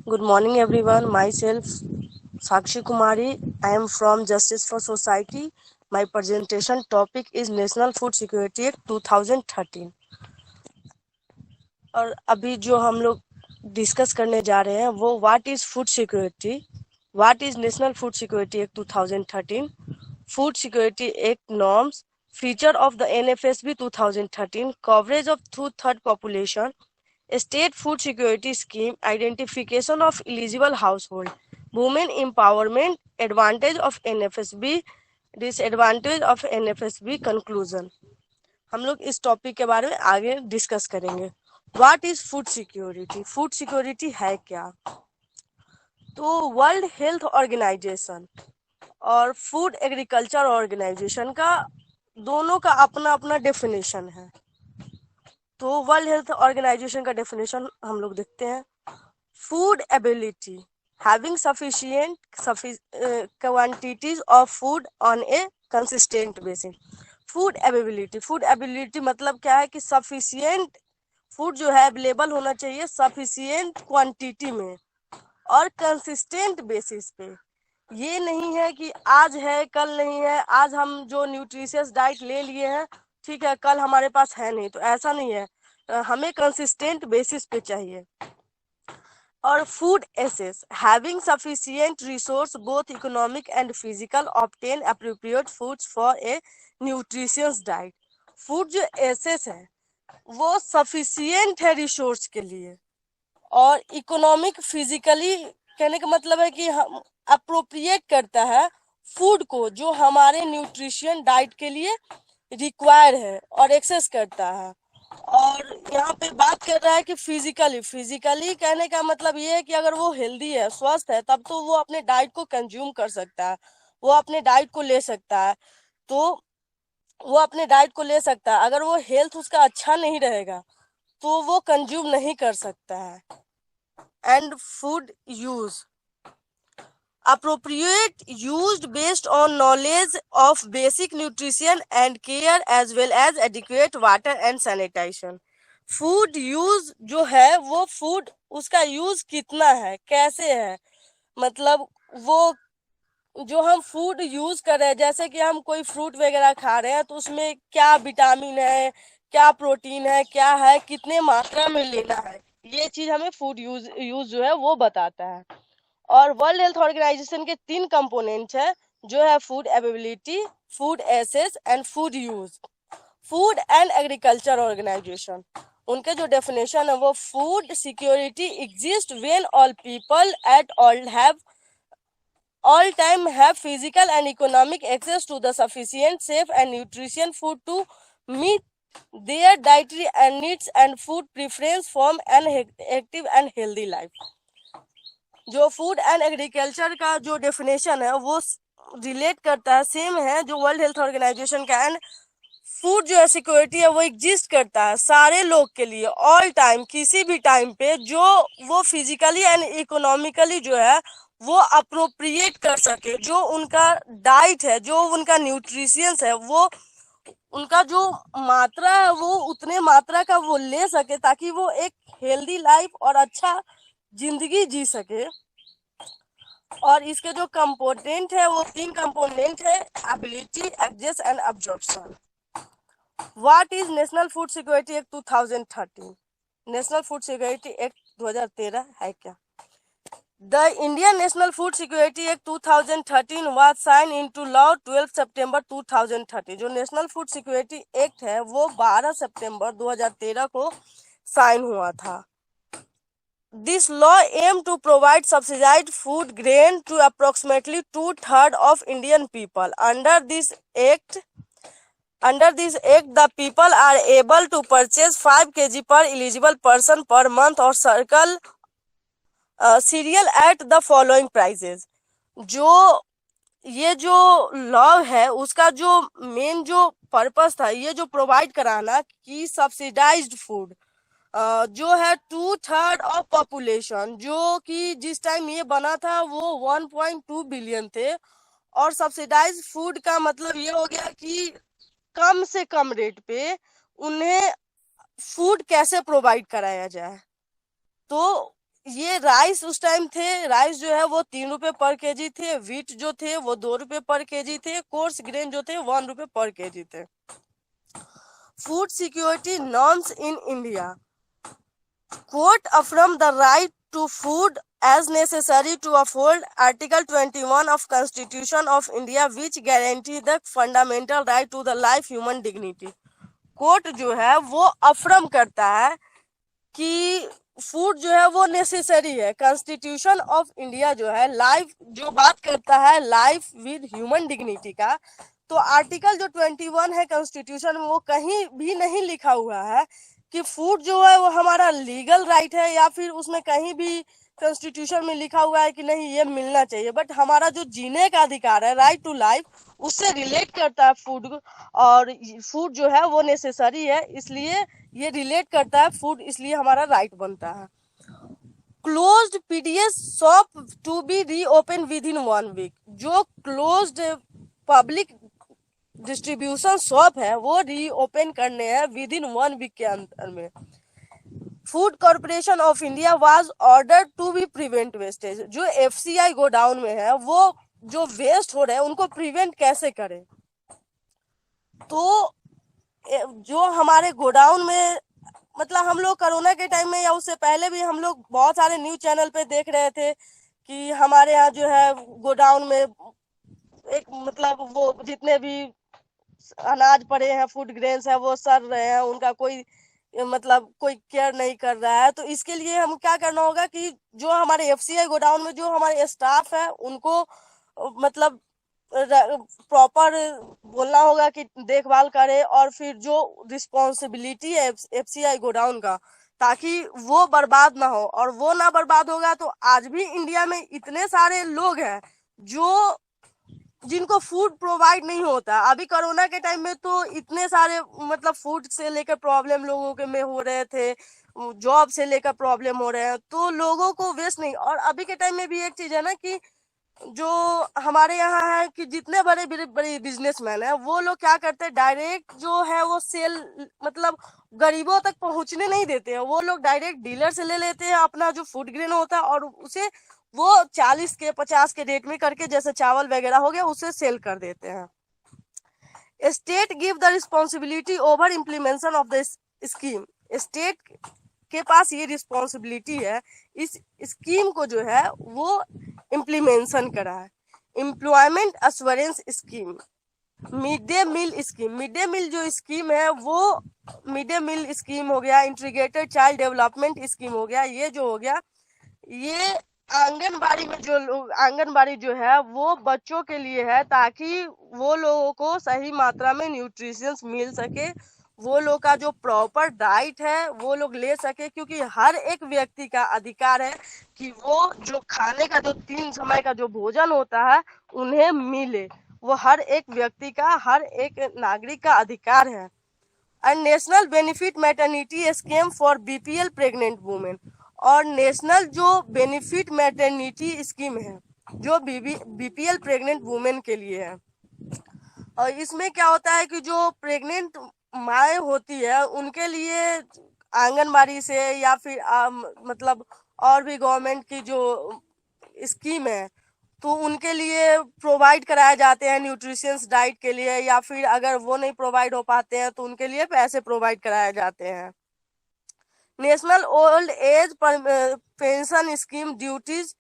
Good morning, everyone. Myself, Sakshi Kumari. I am from Justice for Society. My presentation topic is National Food Security Act 2013. और अभी जो हम लोग discuss करने जा रहे हैं वो what is food security, what is national food security act 2013, food security act norms, feature of the NFSB 2013, coverage of 2/3 population, state food security scheme, identification of eligible household, women empowerment, advantage of NFSB, disadvantage of NFSB, conclusion। हम लोग इस topic के बारे में आगे discuss करेंगे। What is food security? Food security है क्या? तो वर्ल्ड हेल्थ ऑर्गेनाइजेशन और फूड एग्रीकल्चर ऑर्गेनाइजेशन का दोनों का अपना अपना डेफिनेशन है। तो वर्ल्ड हेल्थ ऑर्गेनाइजेशन का डेफिनेशन हम लोग देखते हैं। Food ability, having sufficient quantities of food on A consistent basis. Food ability मतलब क्या है कि सफिशिएंट फूड जो है अवेलेबल होना चाहिए सफिशिएंट क्वांटिटी में और कंसिस्टेंट बेसिस पे। ये नहीं है कि आज है कल नहीं है, आज हम जो न्यूट्रिशियस डाइट ले लिए हैं ठीक है, कल हमारे पास है नहीं, तो ऐसा नहीं है। हमें कंसिस्टेंट बेसिस पे चाहिए। और food access, having sufficient resource both economic and physical, obtain appropriate foods for a nutritious diet. Food जो एसेस है वो सफिशिएंट है रिसोर्स के लिए और इकोनॉमिक फिजिकली कहने का मतलब है कि हम अप्रोप्रिएट करता है फूड को जो हमारे न्यूट्रिशन डाइट के लिए रिक्वायर है और एक्सेस करता है। और यहाँ पे बात कर रहा है कि फिजिकली कहने का मतलब ये है कि अगर वो हेल्दी है, स्वस्थ है, तब तो वो अपने डाइट को कंज्यूम कर सकता है, वो अपने डाइट को ले सकता है। तो वो अपने डाइट को ले सकता है, अगर वो हेल्थ उसका अच्छा नहीं रहेगा तो वो कंज्यूम नहीं कर सकता है। And food use, appropriate used based on knowledge of basic nutrition and care as well as adequate water and sanitation। Food use जो है वो फूड उसका यूज कितना है, कैसे है, मतलब वो जो हम फूड यूज कर रहे हैं, जैसे कि हम कोई फ्रूट वगैरह खा रहे हैं तो उसमें क्या विटामिन है, क्या प्रोटीन है, क्या है, कितने मात्रा में लेना है, ये चीज हमें फूड यूज जो है वो बताता है। और वर्ल्ड हेल्थ ऑर्गेनाइजेशन के 3 कंपोनेंट्स है जो है food availability, food access and food use. Food and agriculture organisation, उनके जो डेफिनेशन है वो food security exist when all people at all time have physical and economic access to the sufficient, safe and nutritious food to meet their dietary and needs and food preference from an active and healthy life। जो food and agriculture का जो definition है वो relate करता है, same है जो world health organisation का। एंड फूड जो है सिक्योरिटी है वो एग्जिस्ट करता है सारे लोग के लिए ऑल टाइम, किसी भी टाइम पे, जो वो फिजिकली एंड इकोनॉमिकली जो है वो अप्रोप्रिएट कर सके, जो उनका डाइट है, जो उनका न्यूट्रिशियंस है, वो उनका जो मात्रा है वो उतने मात्रा का वो ले सके ताकि वो एक हेल्दी लाइफ और अच्छा जिंदगी जी सके। और इसके जो कंपोनेंट है वो 3 कंपोनेंट है, ability, access and absorption. What is national food security act 2013? National food security act 2013 है क्या? The Indian National Food Security Act 2013 was signed into law 12 September 2013। जो नेशनल फूड सिक्योरिटी एक्ट है वो 12 सितंबर 2013 को sign हुआ था। This law aimed to provide subsidized food grain to approximately 2/3 of Indian people. Under this act, the people are able to purchase 5 kg per eligible person per month or circle cereal at the following prices। जो ये जो law है उसका जो main जो purpose था, ये जो प्रोवाइड कराना कि सब्सिडाइज्ड फूड जो है 2/3 ऑफ पॉपुलेशन, जो कि जिस टाइम ये बना था वो 1.2 बिलियन थे। और सब्सिडाइज फूड का मतलब ये हो गया कि कम से कम रेट पे उन्हें फूड कैसे प्रोवाइड कराया जाए। तो ये राइस उस टाइम थे, राइस जो है वो 3 रुपए पर केजी थे, व्हीट जो थे वो 2 रुपए पर केजी थे, कोर्स ग्रेन जो थे 1 रुपए पर केजी थे। Food security norms in India quote affirm the right to food as necessary to uphold Article 21 of Constitution of India, which guarantee the fundamental right to the life, human dignity. Court जो है वो affirm करता है कि food जो है वो necessary है। कॉन्स्टिट्यूशन ऑफ इंडिया जो है लाइफ जो बात करता है लाइफ विद ह्यूमन डिग्निटी का, तो आर्टिकल जो 21 है कॉन्स्टिट्यूशन में वो कहीं भी नहीं लिखा हुआ है कि फूड जो है वो हमारा लीगल राइट है, या फिर उसमें कहीं भी कॉन्स्टिट्यूशन में लिखा हुआ है कि नहीं ये मिलना चाहिए। बट हमारा जो जीने का अधिकार है, राइट टू लाइफ, उससे रिलेट करता है फूड, और फूड जो है वो नेसेसरी है, इसलिए ये रिलेट करता है फूड, इसलिए हमारा राइट बनता है। Closed PDS shop to be reopen within 1 week. जो क्लोज्ड पब्लिक डिस्ट्रीब्यूशन शॉप है वो रीओपन करने हैं विद इन 1 वीक के अंदर में। Food corporation of India was order to be prevent wastage. जो एफसीआई गोडाउन में है वो जो वेस्ट हो रहे हैं उनको प्रिवेंट कैसे करें, तो जो हमारे गोडाउन में, मतलब हम लोग कोरोना के टाइम में या उससे पहले भी हम लोग बहुत सारे न्यूज चैनल पे देख रहे थे कि हमारे यहाँ जो है गोडाउन में एक मतलब वो जितने भी अनाज पड़े हैं, फूड ग्रेन्स है, वो सड़ रहे हैं, उनका कोई मतलब कोई केयर नहीं कर रहा है। तो इसके लिए हम क्या करना होगा कि जो हमारे एफसीआई गोडाउन में जो हमारे स्टाफ है उनको मतलब प्रॉपर बोलना होगा कि देखभाल करे, और फिर जो रिस्पॉन्सिबिलिटी है एफसीआई गोडाउन का, ताकि वो बर्बाद ना हो। और वो ना बर्बाद होगा तो आज भी इंडिया में इतने सारे लोग हैं जो जिनको फूड प्रोवाइड नहीं होता। अभी कोरोना के टाइम में तो इतने सारे मतलब फूड से लेकर प्रॉब्लम लोगों के में हो रहे थे, जॉब से लेकर प्रॉब्लम हो रहे हैं, तो लोगों को वेस्ट नहीं। और अभी के टाइम में भी एक चीज है ना कि जो हमारे यहाँ है कि जितने बड़े बड़े बिजनेसमैन है वो लोग क्या करते हैं, डायरेक्ट जो है वो सेल मतलब गरीबों तक पहुंचने नहीं देते हैं। वो लोग डायरेक्ट डीलर से ले लेते हैं अपना जो फूड ग्रेन होता है, और उसे वो 40 के 50 के रेट में करके, जैसे चावल वगैरह हो गया, उसे सेल कर देते हैं। State give the responsibility over implementation of the scheme. State के पास ये रिस्पॉन्सिबिलिटी है इस स्कीम को जो है वो इम्प्लीमेंशन करा है। Employment assurance scheme, mid day meal scheme. Mid day meal जो स्कीम है वो मिड डे मील स्कीम हो गया, इंटीग्रेटेड चाइल्ड डेवलपमेंट स्कीम हो गया, ये जो हो गया ये आंगनबाड़ी में जो लोग, आंगनबाड़ी जो है वो बच्चों के लिए है, ताकि वो लोगों को सही मात्रा में न्यूट्रिशंस मिल सके, वो लोग का जो प्रॉपर डाइट है वो लोग ले सके। क्योंकि हर एक व्यक्ति का अधिकार है कि वो जो खाने का जो 3 समय का जो भोजन होता है उन्हें मिले, वो हर एक व्यक्ति का, हर एक नागरिक का अधिकार है। And national benefit maternity scheme for BPL pregnant women. और नेशनल जो बेनिफिट मैटरनिटी स्कीम है जो बीपीएल प्रेग्नेंट वुमेन के लिए है। और इसमें क्या होता है कि जो प्रेग्नेंट माएँ होती है उनके लिए आंगनबाड़ी से या फिर मतलब और भी गवर्नमेंट की जो स्कीम है तो उनके लिए प्रोवाइड कराए जाते हैं न्यूट्रिशंस डाइट के लिए, या फिर अगर वो नहीं प्रोवाइड हो पाते हैं तो उनके लिए पैसे प्रोवाइड कराए जाते हैं। National old age pension scheme duties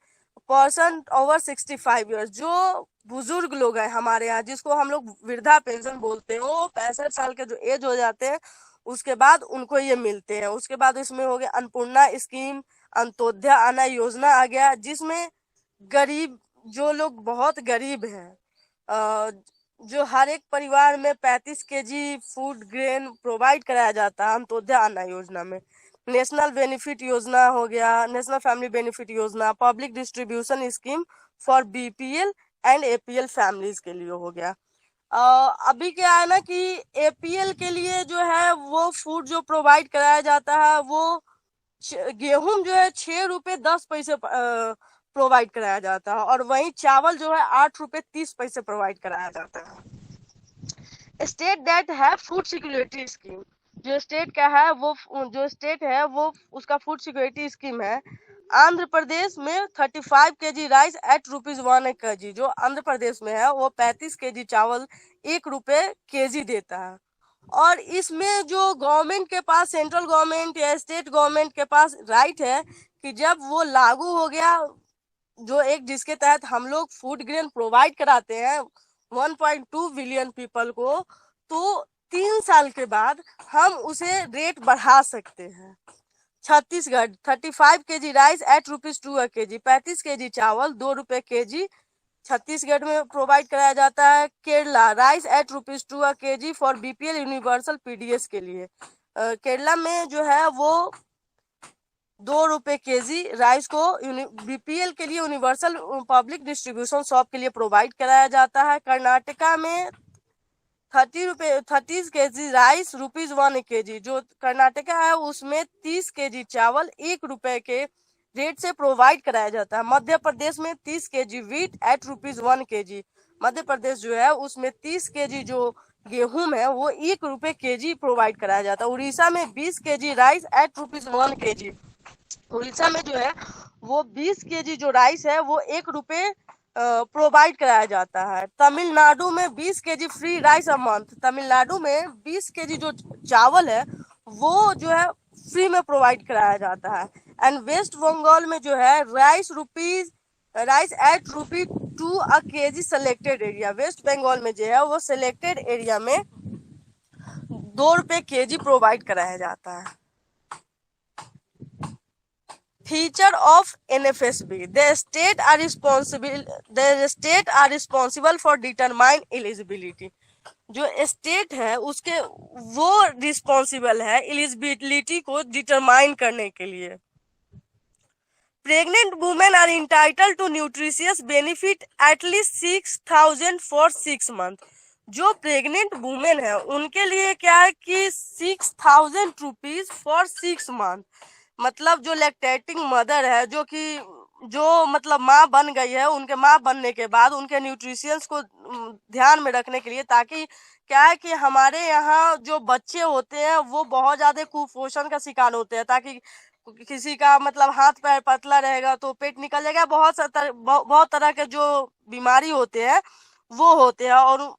person over 65 years. जो बुजुर्ग लोग हैं हमारे यहाँ जिसको हम लोग वृद्धा पेंशन बोलते हैं, वो 65 साल के जो एज हो जाते हैं उसके बाद उनको ये मिलते हैं। उसके बाद इसमें हो गया अन्नपूर्णा स्कीम, अंत्योदय अन्न योजना आ गया, जिसमें गरीब जो लोग बहुत गरीब हैं जो हर एक परिवार में 35 केजी फूड ग्रेन प्रोवाइड कराया जाता है अंत्योदय अन्न योजना में। नेशनल बेनिफिट योजना हो गया, नेशनल फैमिली बेनिफिट योजना, public distribution scheme for BPL and APL families के लिए हो गया। अभी क्या है ना कि एपीएल के लिए जो है वो फूड जो प्रोवाइड कराया जाता है वो गेहूं जो है 6 रुपए 10 पैसे प्रोवाइड कराया जाता है, और वहीं चावल जो है 8 रुपए 30 पैसे प्रोवाइड कराया जाता है। स्टेट दैट है फूड सिक्योरिटी स्कीम। जो स्टेट का है वो जो स्टेट है वो उसका फूड सिक्योरिटी स्कीम है। आंध्र प्रदेश में 35 kg राइस एट ₹1 kg, जो आंध्र प्रदेश में है वो 35 kg चावल ₹1 देता है। और इसमें जो गवर्नमेंट के पास, सेंट्रल गवर्नमेंट या स्टेट गवर्नमेंट के पास राइट है कि जब वो लागू हो गया, जो एक जिसके तहत हम लोग फूड ग्रेन प्रोवाइड कराते हैं 1.2 बिलियन पीपल को, तो 3 साल के बाद हम उसे रेट बढ़ा सकते हैं। Chhattisgarh 35 kg rice at ₹2 kg, 35 kg चावल ₹2 kg छत्तीसगढ़ में प्रोवाइड कराया जाता है। Kerala rice at ₹2 kg for BPL universal PDS के लिए, केरला में जो है वो ₹2 kg राइस को बीपीएल के लिए यूनिवर्सल पब्लिक डिस्ट्रीब्यूशन शॉप के लिए प्रोवाइड कराया जाता है। कर्नाटका में 30 kg राइस ₹1 kg, जो कर्नाटका है उसमें 30 kg चावल ₹1 के रेट से प्रोवाइड कराया जाता है। मध्य प्रदेश में 30 kg wheat eight ₹1 kg, Madhya Pradesh जो है उसमें 30 kg जो गेहूं है वो ₹1 kg प्रोवाइड कराया जाता है। उड़ीसा में 20 kg rice at ₹1 kg, Odisha में जो है वो 20 kg जो राइस है वो ₹1 प्रोवाइड कराया जाता है। तमिलनाडु में 20 kg free rice a month, Tamil Nadu में 20 kg जो चावल है वो जो है फ्री में प्रोवाइड कराया जाता है। एंड वेस्ट बंगाल में जो है rice at ₹2 a kg selected area, West Bengal में जो है वो सिलेक्टेड एरिया में ₹2 kg प्रोवाइड कराया जाता है। Feature of NFSB: the state are responsible for determine eligibility. जो स्टेट है उसके वो रिस्पॉन्सिबल है एलिजिबिलिटी को डिटरमाइन करने के लिए। Pregnant women are entitle to nutritious benefit at least 6,000 for 6 month. जो प्रेग्नेंट वुमेन है उनके लिए क्या है कि ₹6,000 फॉर 6 मंथ, मतलब जो लैक्टेटिंग मदर है, जो मतलब माँ बन गई है, उनके माँ बनने के बाद उनके न्यूट्रिशंस को ध्यान में रखने के लिए, ताकि क्या है कि हमारे यहाँ जो बच्चे होते हैं वो बहुत ज्यादा कुपोषण का शिकार होते हैं, ताकि किसी का मतलब हाथ पैर पतला रहेगा तो पेट निकल जाएगा, बहुत तरह के जो बीमारी होते हैं वो होते हैं। और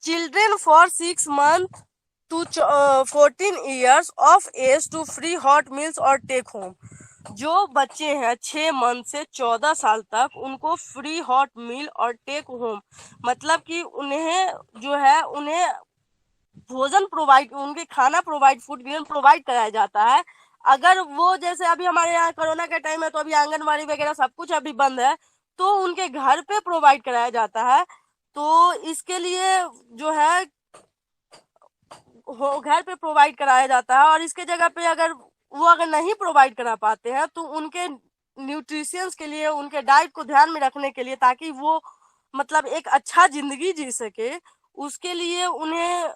children for 6 month to 14 years of age to free hot meals और टेक होम। जो बच्चे हैं 6 मंथ से 14 साल तक उनको फ्री हॉट मील और टेक होम, मतलब कि उन्हें जो है उन्हें भोजन प्रोवाइड, उनके खाना प्रोवाइड, फूड ग्रेन प्रोवाइड कराया जाता है। अगर वो जैसे अभी हमारे यहाँ कोरोना के टाइम है तो अभी आंगनबाड़ी वगैरह सब कुछ अभी बंद है, तो उनके घर पे प्रोवाइड कराया जाता है। तो इसके लिए जो है घर पे प्रोवाइड कराया जाता है। और इसके जगह पे अगर नहीं प्रोवाइड करा पाते हैं तो उनके न्यूट्रिशंस के लिए, उनके डाइट को ध्यान में रखने के लिए, ताकि वो मतलब एक अच्छा जिंदगी जी सके, उसके लिए उन्हें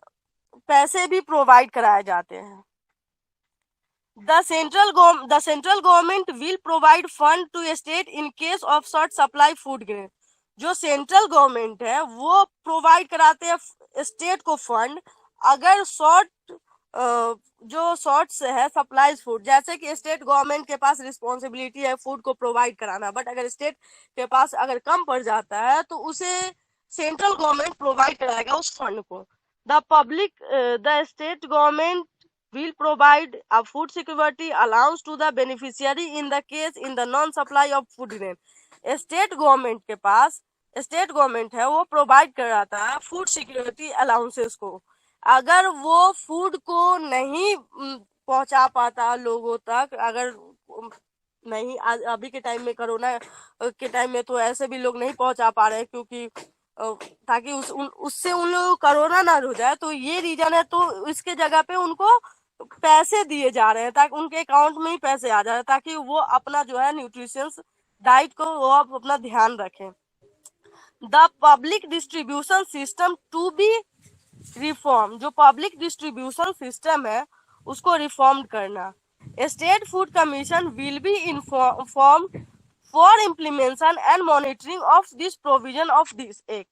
पैसे भी प्रोवाइड कराए जाते हैं। The central government will provide fund to state in case of short supply food grain. जो सेंट्रल गवर्नमेंट है वो प्रोवाइड कराते हैं स्टेट को फंड, अगर शॉर्ट्स है सप्लाईज फूड, जैसे कि स्टेट गवर्नमेंट के पास रिस्पॉन्सिबिलिटी है फूड को प्रोवाइड कराना, बट अगर स्टेट के पास अगर कम पड़ जाता है तो उसे सेंट्रल गवर्नमेंट प्रोवाइड कराएगा उस फंड को। The state government will provide a food security allowance to the beneficiary in the case in the non supply of food grain. State government के पास, स्टेट गवर्नमेंट है वो प्रोवाइड कराता है food security allowances को, अगर वो food को नहीं पहुंचा पाता लोगों तक, अगर नहीं, अभी के टाइम में, कोरोना के टाइम में तो ऐसे भी लोग नहीं पहुंचा पा रहे क्योंकि ताकि उससे उन लोगों को कोरोना ना हो जाए, तो ये रीजन है। तो इसके जगह पे उनको पैसे दिए जा रहे हैं ताकि उनके अकाउंट में ही पैसे आ जा रहे हैं, ताकि वो अपना जो है न्यूट्रिशंस डाइट को वो अपना ध्यान रखें। The public distribution system to be reform, जो पब्लिक डिस्ट्रीब्यूशन सिस्टम है उसको रिफॉर्म करना। State food commission will be informed for implementation and monitoring of this provision of this act.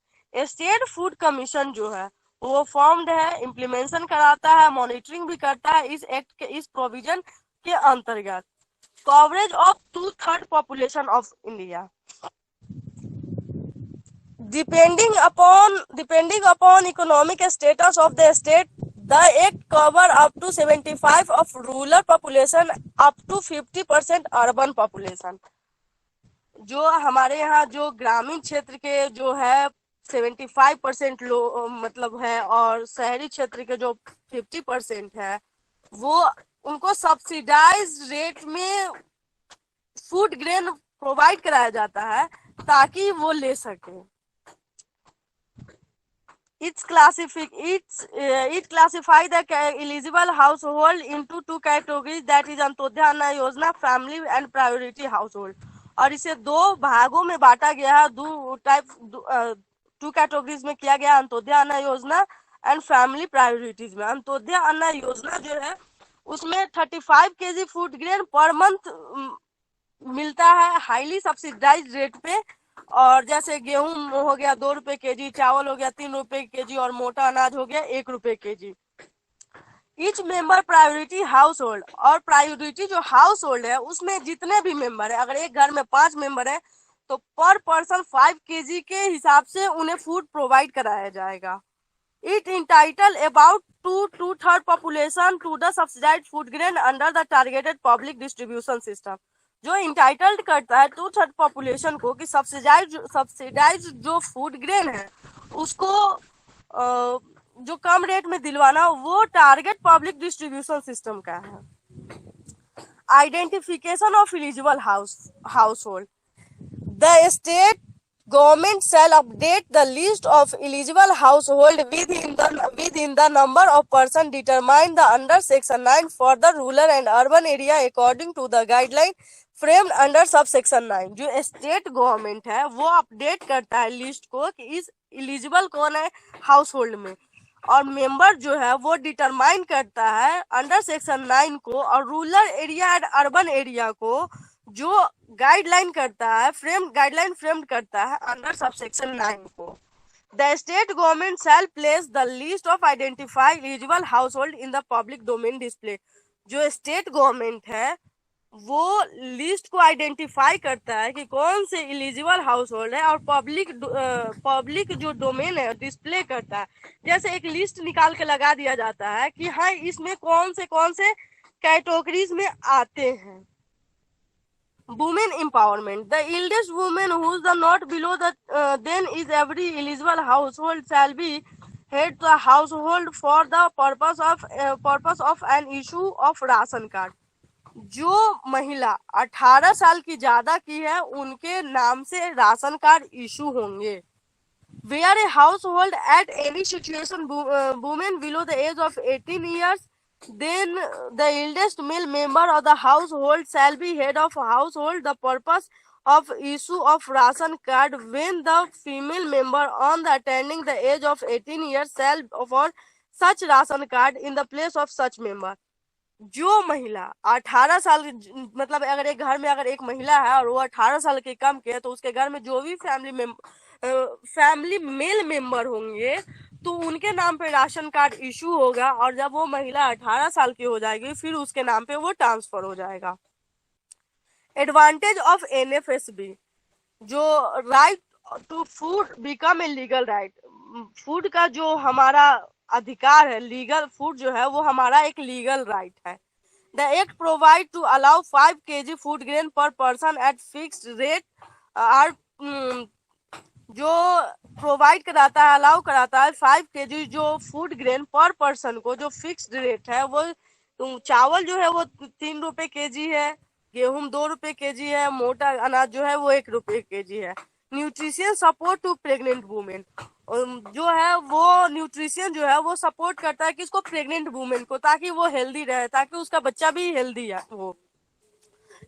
State food commission जो है वो फॉर्म्ड है, implementation कराता है, मॉनिटरिंग भी करता है इस एक्ट के इस प्रोविजन के अंतर्गत। Coverage of 2/3 population of India. Depending upon economic status of the state, the act cover up to 75 of rural population up to 50% urban population। जो हमारे यहाँ जो ग्रामीण क्षेत्र के जो है 75% लोग मतलब है, और शहरी क्षेत्र के जो 50% है, वो उनको सब्सिडाइज रेट में फूड ग्रेन प्रोवाइड कराया जाता है ताकि वो ले सके। It classify the eligible household into two categories, that is Antyodaya अन्न योजना फैमिली एंड प्रायोरिटी हाउसहोल्ड। और इसे दो भागों में बांटा गया है, टू कैटेगरीज में किया गया, अंत्योदय अन्न योजना एंड फैमिली प्रायोरिटीज में। अंत्योदय अन्न योजना जो है उसमें 35 kg food grain per month मिलता है हाईली सब्सिडाइज रेट पे। और जैसे गेहूं हो गया 2 रुपए केजी, चावल हो गया 3 रुपए केजी, और मोटा अनाज हो गया 1 रुपए KG. Each member priority house hold, और प्रायोरिटी जो हाउस होल्ड है उसमें जितने भी मेंबर है, अगर एक घर में 5 मेंबर है तो पर पर्सन 5 केजी के हिसाब से उन्हें फूड प्रोवाइड कराया जाएगा। It entitle about 2/3 population to the subsidised food grain under the targeted public distribution system. जो इंटाइटल्ड करता है 2/3 पॉपुलेशन को कि सब्सिडाइज जो फूड ग्रेन है उसको जो कम रेट में दिलवाना, वो टारगेट पब्लिक डिस्ट्रीब्यूशन सिस्टम का है। Identification of eligible household. The state government shall update the list of eligible household within the number of person determined under section 9 for the rural and urban area according to the guideline framed under subsection 9। जो state government है वो update करता है list को कि इस eligible कौन है हाउस होल्ड में, और मेंबर जो है वो डिटरमाइन करता है अंडर सेक्शन 9 को, और rural area and urban area को जो गाइडलाइन करता है गाइडलाइन फ्रेम करता है अंडर सबसेक्शन 9 को। The state government shell place the list of identify eligible household in the public domain display. जो स्टेट गवर्नमेंट है वो लिस्ट को आइडेंटिफाई करता है कि कौन से एलिजिबल हाउसहोल्ड है, और पब्लिक जो डोमेन है डिस्प्ले करता है। जैसे एक लिस्ट निकाल के लगा दिया जाता है कि हाँ इसमें कौन से कैटेगरीज में आते हैं। Women empowerment. The eldest woman who is not below the then is every eligible household shall be head the household for the purpose of an issue of ration card। जो महिला 18 साल की ज्यादा की है उनके नाम से राशन कार्ड इशू होंगे। Where a household at any situation women below the age of 18 years, then the eldest male member of the household shall be head of household the purpose of issue of ration card when the female member on the attaining the age of 18 years shall afford such ration card in the place of such member। जो महिला 18 साल मतलब अगर एक घर में अगर एक महिला है और वो 18 साल के कम के है तो उसके घर में जो भी फैमिली मेल मेंबर होंगे तो उनके नाम पे राशन कार्ड इशू होगा, और जब वो महिला 18 साल की हो जाएगी फिर उसके नाम पे वो ट्रांसफर हो जाएगा। Advantage of NFSB. जो right to food become a legal right. Food का जो हमारा अधिकार है, लीगल फूड जो है वो हमारा एक लीगल राइट है। The act provide to allow 5 kg food grain per person at fixed rate. आर जो प्रोवाइड कराता है, अलाउ कराता है 5 kg जो फूड ग्रेन पर पर्सन को, जो फिक्स्ड रेट है वो चावल जो है वो 3 रुपए केजी है, गेहूं 2 रुपए केजी है, मोटा अनाज जो है वो 1 रुपए केजी है। Nutrition support to pregnant women. जो है वो न्यूट्रिशन जो है वो सपोर्ट करता है किसको, प्रेग्नेंट वुमेन को, ताकि वो हेल्दी रहे, ताकि उसका बच्चा भी हेल्दी है वो।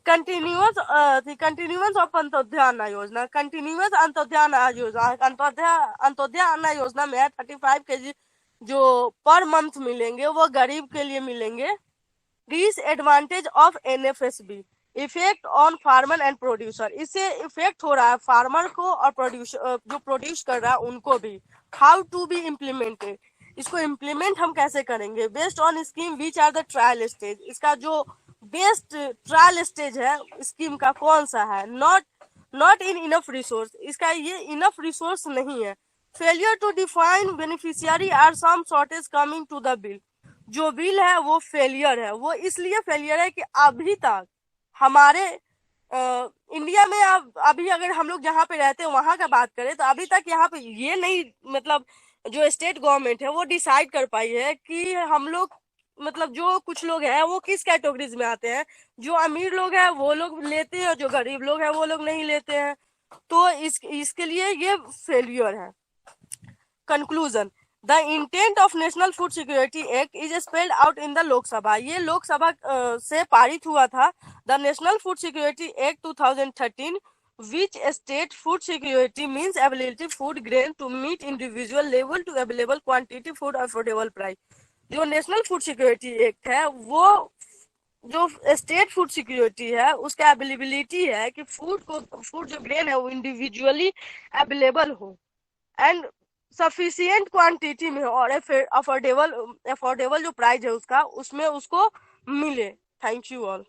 कंटिन्यूअस ऑफ अंत्योदय अन्न योजना। कंटिन्यूअस अंत्योदय अन्न योजना में 35 kg जो पर मंथ मिलेंगे वो गरीब के लिए मिलेंगे। Disadvantage of NFSB. Effect on farmer and producer. इससे इफेक्ट हो रहा है फार्मर को और प्रोड्यूसर जो प्रोड्यूस कर रहा है उनको भी। How to be implemented. इसको इम्प्लीमेंट हम कैसे करेंगे, based on scheme which are the trial stage, इसका जो बेस्ट ट्रायल स्टेज है स्कीम का कौन सा है, नॉट इन इनफ रिसोर्स, इसका ये इनफ रिसोर्स नहीं है। Failure to define beneficiary are some shortage coming to the bill, जो बिल है वो फेलियर है, वो इसलिए फेलियर है कि अभी तक हमारे इंडिया में अभी अगर हम लोग जहाँ पे रहते हैं वहां का बात करें तो अभी तक यहाँ पे ये नहीं, मतलब जो स्टेट गवर्नमेंट है वो डिसाइड कर पाई है कि हम लोग, मतलब जो कुछ लोग हैं वो किस कैटेगरीज में आते हैं, जो अमीर लोग हैं वो लोग लेते हैं, जो गरीब लोग हैं वो लोग नहीं लेते हैं। तो इसके लिए ये फेलियर है। Conclusion, the intent of national food security act is spelled out in the Lok Sabha, ये लोकसभा से पारित हुआ था। The national food security act 2013 which state food security means availability food grain to meet individual level to available quantity food affordable price। जो national food security act है वो जो state food security है उसका अवेलेबिलिटी है कि food जो grain है वो इंडिविजुअली अवेलेबल हो एंड सफिशियंट क्वांटिटी में हो और अफोर्डेबल जो प्राइस है उसका उसमें उसको मिले। Thank you all.